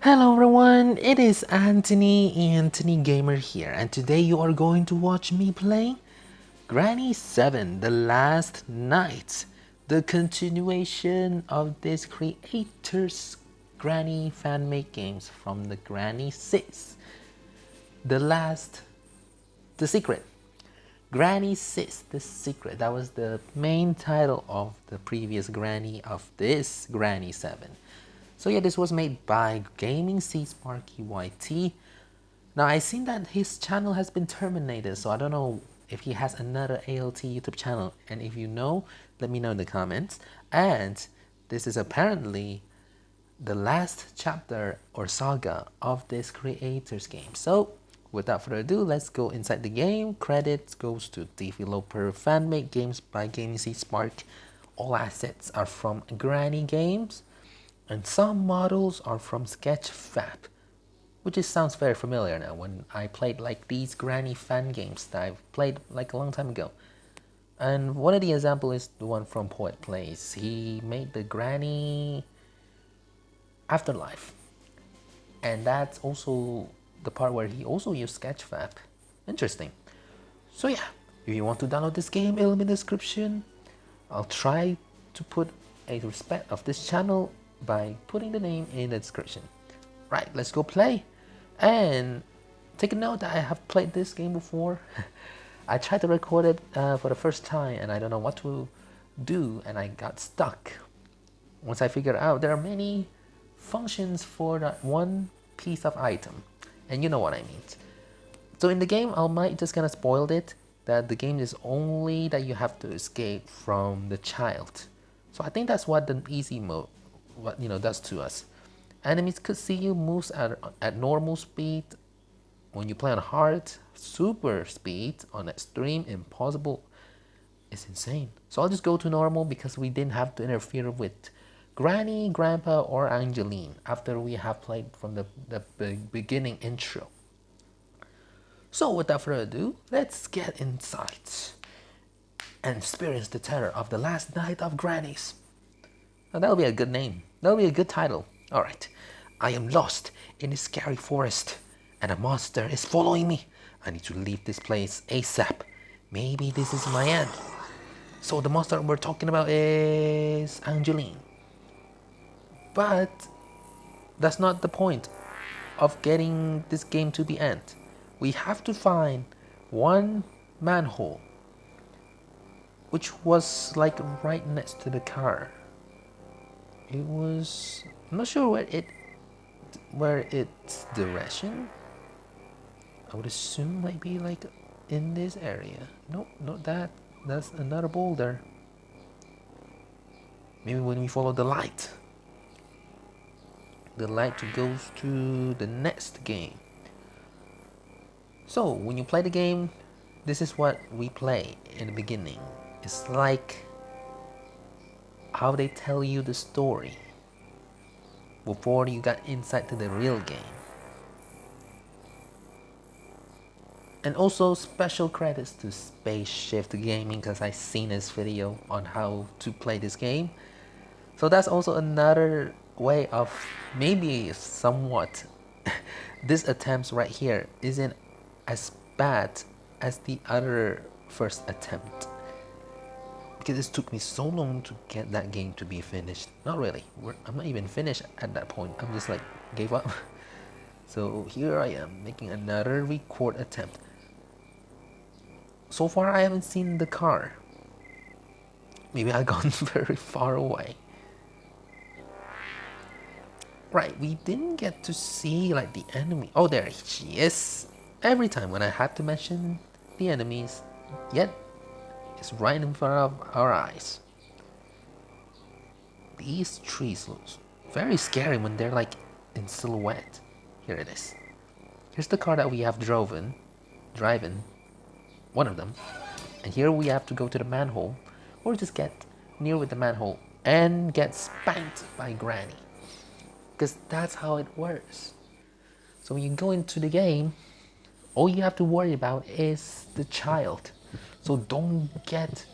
Hello everyone, it is Anthony Gamer here, and today you are going to watch me play Granny 7 The Last Night, the continuation of this creator's Granny fan-made games from the Granny 6. The Secret. Granny 6, The Secret. That was the main title of the previous Granny of this Granny 7. So yeah, this was made by GamingZSparkyYT. Now I seen that his channel has been terminated, so I don't know if he has another ALT YouTube channel, and if you know, let me know in the comments. And this is apparently the last chapter or saga of this creator's game. So without further ado, let's go inside the game. Credits goes to developer fan-made games by GamingZSpark. All assets are from Granny Games, and some models are from Sketchfab, which just sounds very familiar now when I played like these Granny fan games that I've played like a long time ago. And one of the examples is the one from Poet Plays. He made the Granny Afterlife, and that's also the part where he also used Sketchfab. Interesting. So yeah, if you want to download this game, it'll be in the description. I'll try to put a respect of this channel by putting the name in the description. Right, let's go play. And take a note that I have played this game before. I tried to record it for the first time and I don't know what to do, and I got stuck. Once I figured out there are many functions for that one piece of item, and you know what I mean. So in the game, I might just kind of spoiled it, that the game is only that you have to escape from the child. So I think that's what the easy mode does to us. Enemies could see you moves at normal speed. When you play on hard, super speed, on extreme, impossible, it's insane. So I'll just go to normal because we didn't have to interfere with Granny, Grandpa, or Angeline after we have played from the beginning intro. So without further ado, let's get inside and experience the terror of the last night of Grannies. Now that'll be a good name. That'll be a good title. Alright. I am lost in a scary forest, and a monster is following me. I need to leave this place ASAP. Maybe this is my end. So the monster we're talking about is Angeline. But that's not the point of getting this game to the end. We have to find one manhole, which was like right next to the car. It was, I'm not sure where its direction. I would assume might be like in this area. Nope, not that. That's another boulder. Maybe when we follow the light goes to the next game. So when you play the game, this is what we play in the beginning. It's like how they tell you the story before you got inside to the real game. And also special credits to Space Shift Gaming, because I seen his video on how to play this game. So that's also another way of maybe somewhat this attempts right here isn't as bad as the other first attempt, because it took me so long to get that game to be finished. Not really, I'm not even finished at that point. I'm just like gave up. So here I am making another record attempt. So far I haven't seen the car. Maybe I've gone very far away. Right, we didn't get to see like the enemy. Oh, there she is. Every time when I had to mention the enemies, yet it's right in front of our eyes. These trees look very scary when they're like in silhouette. Here it is. Here's the car that we have driving, one of them. And here we have to go to the manhole, or just get near with the manhole and get spanked by Granny. Because that's how it works. So when you go into the game, all you have to worry about is the child. So don't get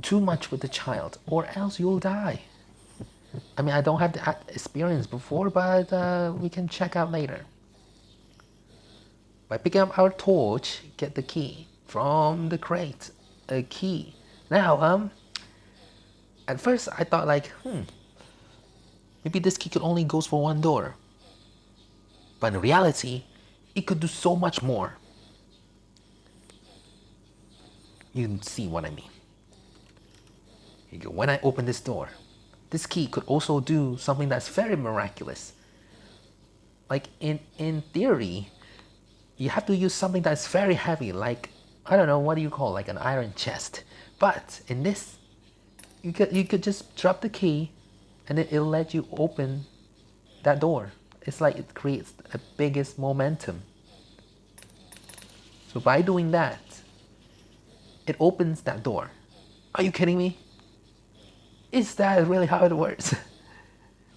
too much with the child, or else you'll die. I mean, I don't have that experience before, but we can check out later. By picking up our torch, get the key from the crate. A key. Now, at first I thought like, maybe this key could only goes for one door. But in reality, it could do so much more. You can see what I mean. Here you go. When I open this door, this key could also do something that's very miraculous. Like in theory, you have to use something that's very heavy, like, I don't know, what do you call, like an iron chest. But in this, you could just drop the key and it'll let you open that door. It's like it creates the biggest momentum. So by doing that, it opens that door. Are you kidding me? Is that really how it works?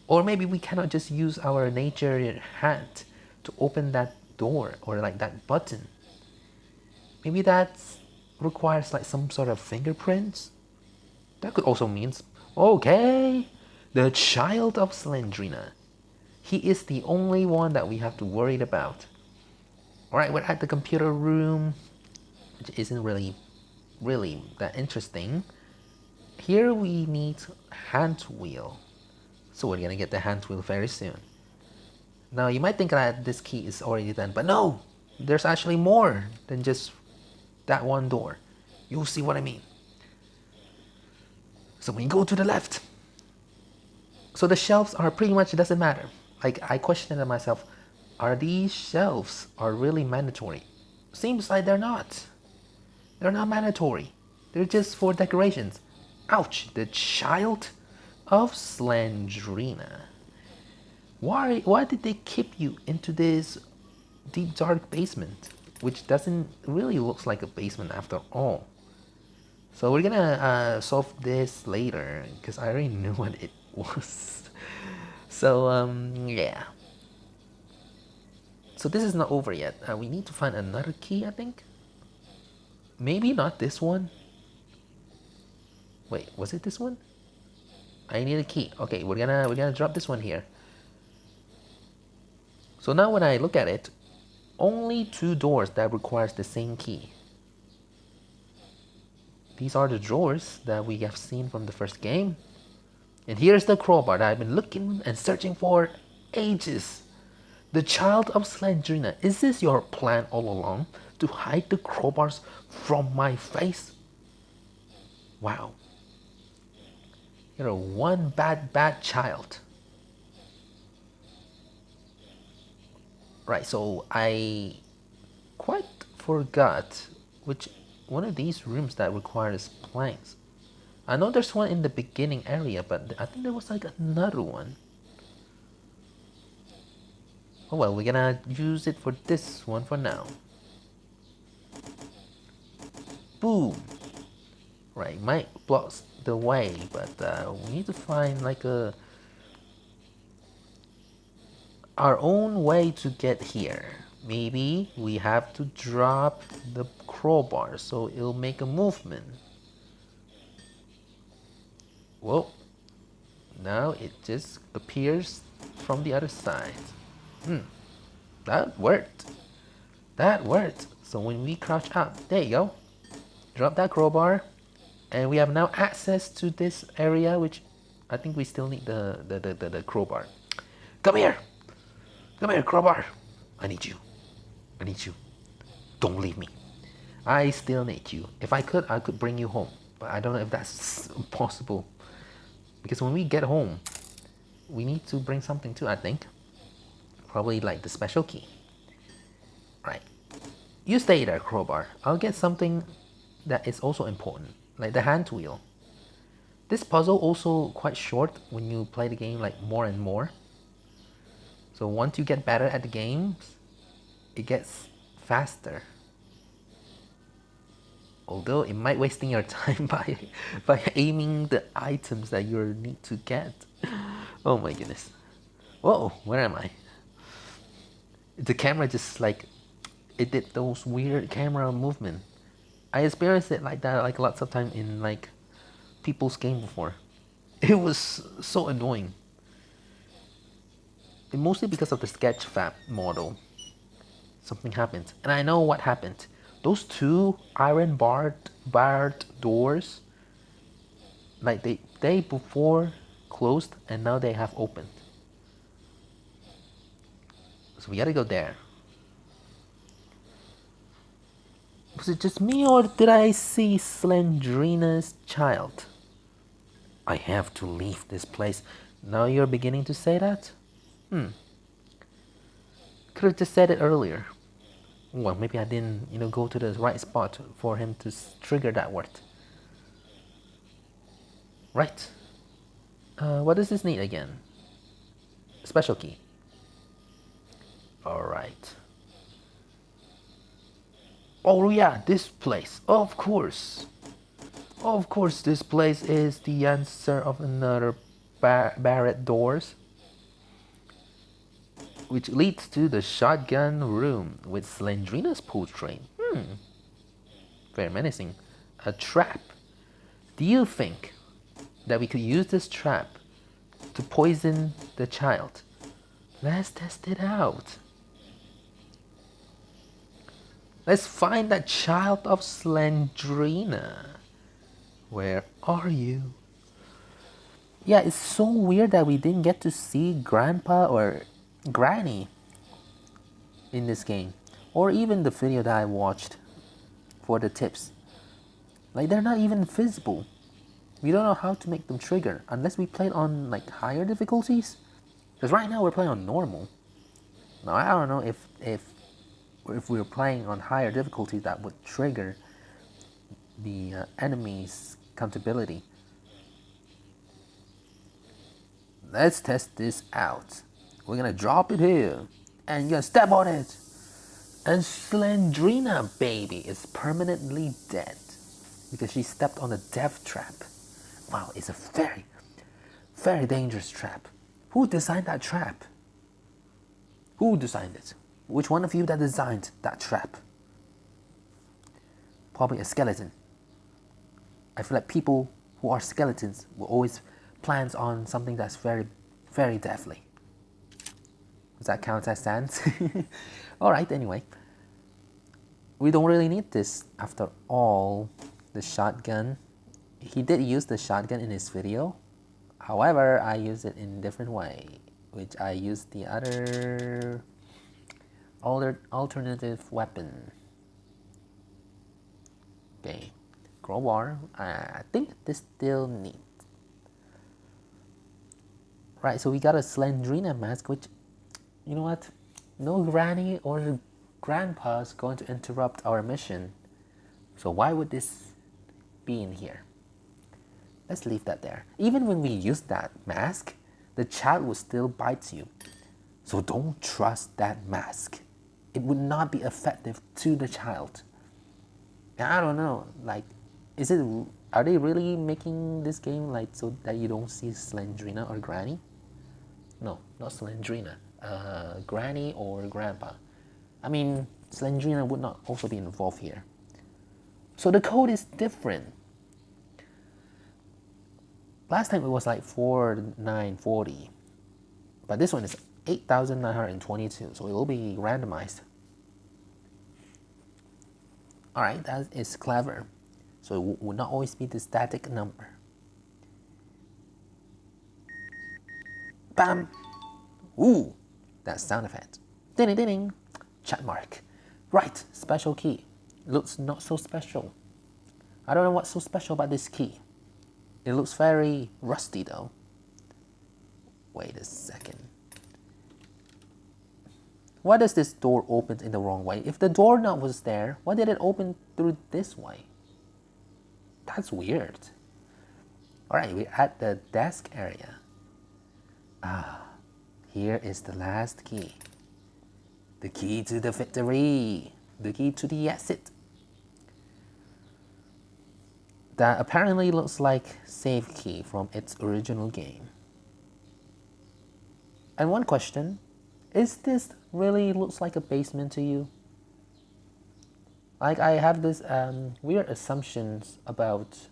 Or maybe we cannot just use our nature hand to open that door or like that button. Maybe that requires like some sort of fingerprints. That could also mean, okay, the child of Slendrina. He is the only one that we have to worry about. Alright, we're at the computer room, which isn't really that interesting. Here we need hand wheel. So we're gonna get the hand wheel very soon. Now you might think that this key is already done, but no! There's actually more than just that one door. You'll see what I mean. So when you go to the left, so the shelves are pretty much, it doesn't matter. Like I questioned myself, are these shelves are really mandatory? Seems like they're not. They're not mandatory. They're just for decorations. Ouch, the child of Slendrina. Why did they keep you into this deep dark basement, which doesn't really looks like a basement after all? So we're gonna solve this later because I already knew what it was. So yeah. So this is not over yet. We need to find another key, I think. Maybe not this one. Wait, was it this one? I need a key. Okay, we're gonna drop this one here. So now when I look at it, only 2 doors that requires the same key. These are the drawers that we have seen from the first game. And here's the crowbar that I've been looking and searching for ages. The child of Slendrina, is this your plan all along? To hide the crowbars from my face? Wow. You're one bad child. Right, so I quite forgot which one of these rooms that requires planks. I know there's one in the beginning area, but I think there was like another one. Oh well, we're gonna use it for this one for now. Boom! Right, might block the way, but we need to find like our own way to get here. Maybe we have to drop the crowbar so it'll make a movement. Whoa. Now it just appears from the other side. That worked. That worked. So when we crouch up, there you go. Drop that crowbar. And we have now access to this area, which I think we still need the crowbar. Come here. Come here, crowbar. I need you. I need you. Don't leave me. I still need you. If I could bring you home. But I don't know if that's possible. Because when we get home, we need to bring something too, I think. Probably like the special key. Right. You stay there, crowbar. I'll get something that is also important. Like the hand wheel. This puzzle also quite short when you play the game like more and more. So once you get better at the games, it gets faster. Although it might wasting your time by aiming the items that you need to get. Oh my goodness. Whoa, where am I? The camera just like, it did those weird camera movement. I experienced it like that like lots of time in like people's game before. It was so annoying. mostly because of the Sketchfab model. Something happened, and I know what happened. Those two iron barred doors, like they before closed and now they have opened. So we gotta go there. Was it just me or did I see Slendrina's child? I have to leave this place. Now you're beginning to say that? Could have just said it earlier. Well, maybe I didn't, go to the right spot for him to trigger that word. Right. What does this need again? Special key. Alright. Oh yeah, this place. Of course. Of course, this place is the answer of another barred doors, which leads to the shotgun room with Slendrina's portrait. Very menacing. A trap. Do you think that we could use this trap to poison the child? Let's test it out. Let's find that child of Slendrina. Where are you? Yeah, it's so weird that we didn't get to see Grandpa or Granny in this game. Or even the video that I watched for the tips. Like, they're not even visible. We don't know how to make them trigger unless we play on like higher difficulties. Because right now we're playing on normal. Now I don't know if we're playing on higher difficulty that would trigger the enemy's accountability. Let's test this out. We're gonna drop it here and you're gonna step on it. And Slendrina baby is permanently dead because she stepped on a death trap. Wow, it's a very, very dangerous trap. Who designed that trap? Who designed it? Which one of you that designed that trap? Probably a skeleton. I feel like people who are skeletons will always plan on something that's very, very deadly. Does that count as sense? Alright, anyway. We don't really need this after all. The shotgun. He did use the shotgun in his video. However, I use it in a different way, which I used the other alternative weapon. Okay, crowbar. I think this still neat. Right, so we got a Slendrina mask, which, you know what? No granny or grandpa's going to interrupt our mission. So why would this be in here? Let's leave that there. Even when we use that mask, the child will still bite you. So don't trust that mask. It would not be effective to the child. And I don't know, like, are they really making this game like so that you don't see Slendrina or Granny? No, not Slendrina. Granny or Grandpa. I mean, Slendrina would not also be involved here. So the code is different. Last time it was like 4940, but this one is 8922, so it will be randomized. Alright, that is clever. So it would not always be the static number. Bam! Ooh, that sound effect. Ding ding ding. Chat mark. Right, special key. Looks not so special. I don't know what's so special about this key. It looks very rusty though. Wait a second. Why does this door open in the wrong way? If the doorknob was there, why did it open through this way? That's weird. Alright, we're at the desk area. Here is the last key. The key to the victory. The key to the exit. That apparently looks like save key from its original game. And one question, is this really looks like a basement to you? Like, I have this weird assumptions about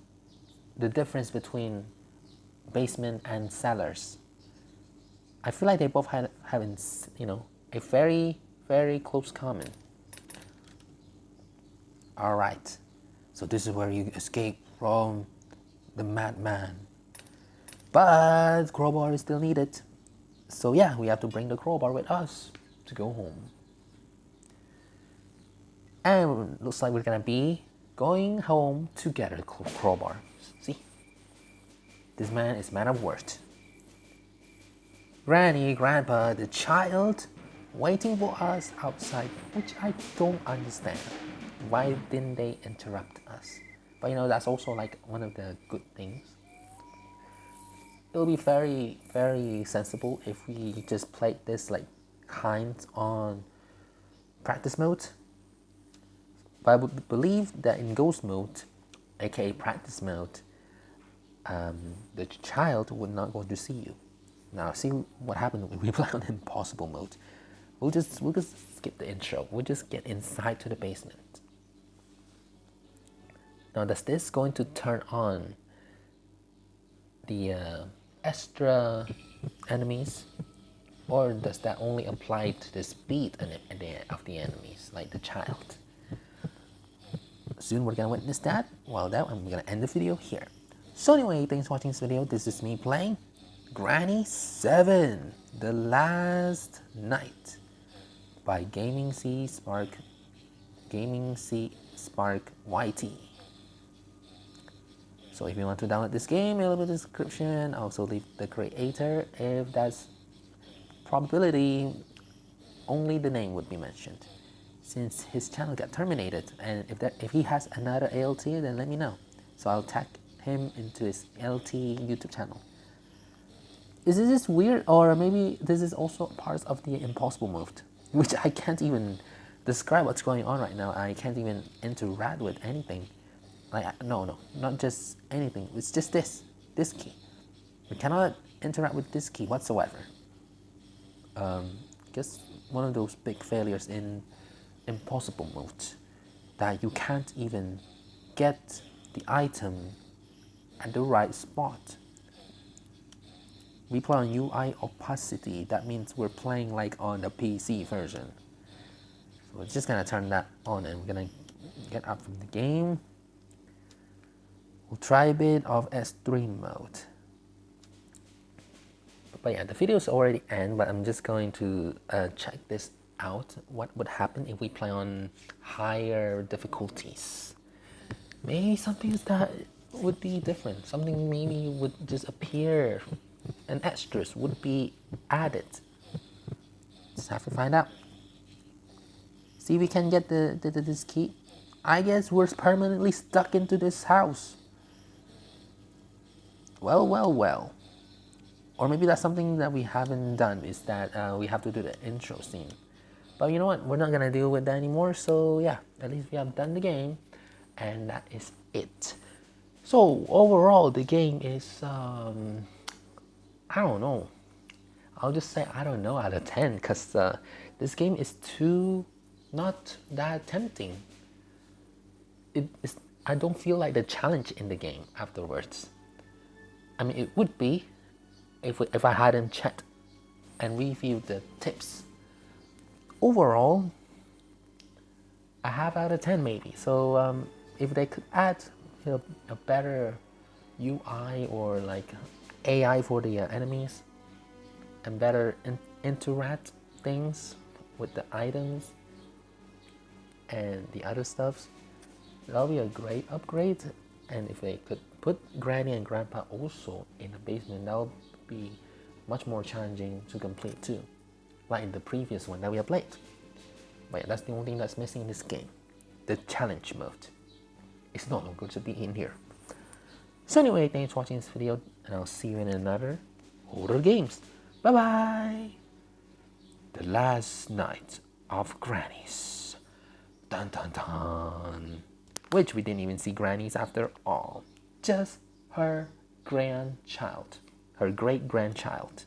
the difference between basement and cellars. I feel like they both having, you know, a very, very close comment. All right, so this is where you escape from the madman. But crowbar is still needed. So yeah, we have to bring the crowbar with us to go home. And looks like we're gonna be going home to get a crowbar. See? This man is man of worth. Granny, Grandpa, the child waiting for us outside, which I don't understand. Why didn't they interrupt us? But you know, that's also like one of the good things. It'll be very, very sensible if we just played this like kind on practice mode. But I would believe that in ghost mode, aka practice mode, the child would not go to see you. Now see what happened when we play on impossible mode. We'll just skip the intro. We'll just get inside to the basement. Now does this going to turn on the extra enemies, or does that only apply to the speed of the enemies, like the child? Soon we're gonna witness that. Well, that I'm gonna end the video here. So anyway, thanks for watching this video. This is me playing Granny 7, The Last Night by GamingZSparkyYT. So if you want to download this game, it'll be in the description. Also leave the creator. If that's probability, only the name would be mentioned, since his channel got terminated. And if he has another ALT, then let me know, so I'll tag him into his LT YouTube channel. Is this weird, or maybe this is also part of the impossible mode, which I can't even describe what's going on right now. I can't even interact with anything. Like, no, not just anything. It's just this key. We cannot interact with this key whatsoever. Just one of those big failures in impossible mode, that you can't even get the item at the right spot. We play on UI opacity. That means we're playing like on the PC version. So we're just gonna turn that on, and we're gonna get up from the game. We'll try a bit of extreme mode. But yeah, the video's already end, but I'm just going to check this out. What would happen if we play on higher difficulties? Maybe something that would be different. Something maybe would just appear, and extras would be added. Just have to find out. See if we can get this key. I guess we're permanently stuck into this house. Well. Or maybe that's something that we haven't done, is that we have to do the intro scene. But you know what? We're not gonna deal with that anymore. So yeah, at least we have done the game, and that is it. So overall, the game is I don't know. I'll just say I don't know out of 10, because this game is not that tempting. I don't feel like the challenge in the game afterwards. I mean, it would be if I hadn't checked and reviewed the tips. Overall, a half out of 10 maybe. So if they could add, you know, a better UI or like AI for the enemies, and better interact things with the items and the other stuffs, that'll be a great upgrade. And if they could put Granny and Grandpa also in the basement, that'll be much more challenging to complete too, like in the previous one that we have played. But yeah, that's the only thing that's missing in this game, the challenge mode. It's not good to be in here. So anyway, thanks for watching this video, and I'll see you in another horror games. Bye bye. The Last Night of Grannies. Dun dun dun. Which we didn't even see Grannies after all. Just her grandchild. Her great-grandchild.